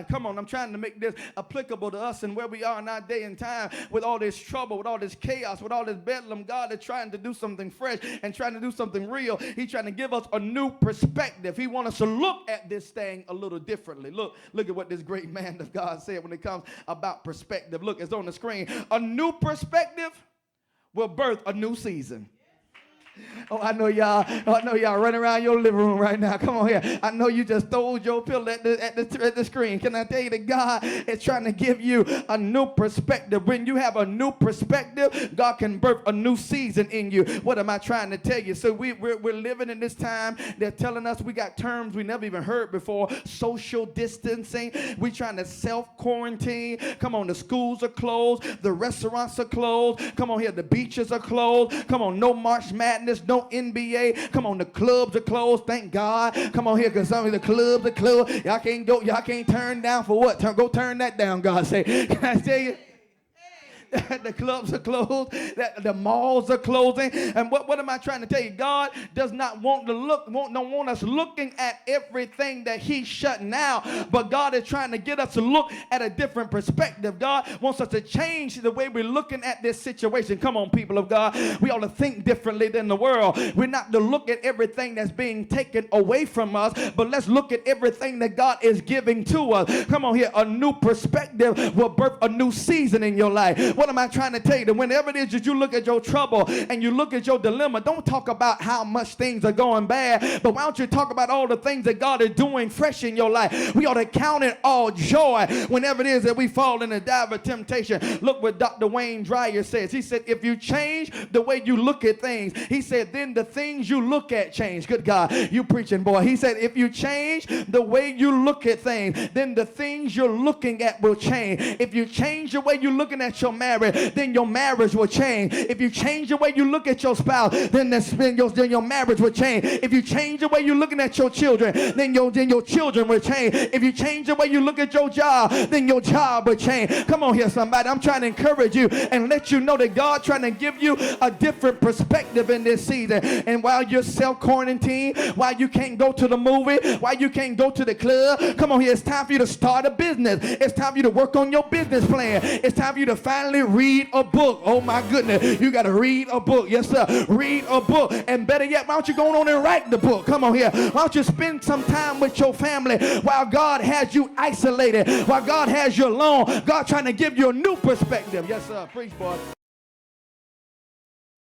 Come on, I'm trying to make this applicable to us and where we are in our day and time with all this trouble, with all this chaos, with all this bedlam. God is trying to do something fresh and trying to do something real. He's trying to give us a new perspective. He wants us to look at this thing a little differently. Look at what this great man of God said when it comes about perspective. Look, it's on the screen. A new perspective will birth a new season. Oh, I know y'all running around your living room right now. Come on here. I know you just stole your pill at the screen. Can I tell you that God is trying to give you a new perspective? When you have a new perspective, God can birth a new season in you. What am I trying to tell you? So we're living in this time. They're telling us we got terms we never even heard before. Social distancing. We're trying to self-quarantine. Come on, the schools are closed. The restaurants are closed. Come on here, the beaches are closed. Come on, no March Madness. No NBA. Come on, the clubs are closed. Thank God. Come on here, because some of the clubs are closed. Y'all can't go. Y'all can't turn down for what? Go turn that down. God say. Can I tell you? The clubs are closed, the malls are closing. And what am I trying to tell you? God does not want us looking at everything that he's shutting down, but God is trying to get us to look at a different perspective. God wants us to change the way we're looking at this situation. Come on, people of God. We ought to think differently than the world. We're not to look at everything that's being taken away from us, but let's look at everything that God is giving to us. Come on here. A new perspective will birth a new season in your life. What am I trying to tell you? That whenever it is that you look at your trouble and you look at your dilemma, don't talk about how much things are going bad, but why don't you talk about all the things that God is doing fresh in your life? We ought to count it all joy whenever it is that we fall in a dive of temptation. Look what Dr. Wayne Dyer says. He said, if you change the way you look at things, he said, then the things you look at change. Good God, you preaching, boy. He said, if you change the way you look at things, then the things you're looking at will change. If you change the way you're looking at your marriage, then your marriage will change. If you change the way you look at your spouse, then your marriage will change. If you change the way you're looking at your children, then your children will change. If you change the way you look at your job, then your job will change. Come on here, somebody. I'm trying to encourage you and let you know that God's trying to give you a different perspective in this season. And while you're self-quarantined, while you can't go to the movie, while you can't go to the club, come on here. It's time for you to start a business. It's time for you to work on your business plan. It's time for you to finally read a book. Oh my goodness, you got to read a book. Yes sir, read a book. And better yet, why don't you go on and write the book? Come on here. Why don't you spend some time with your family while God has you isolated, while God has you alone. God trying to give you a new perspective. Yes sir, preach boy.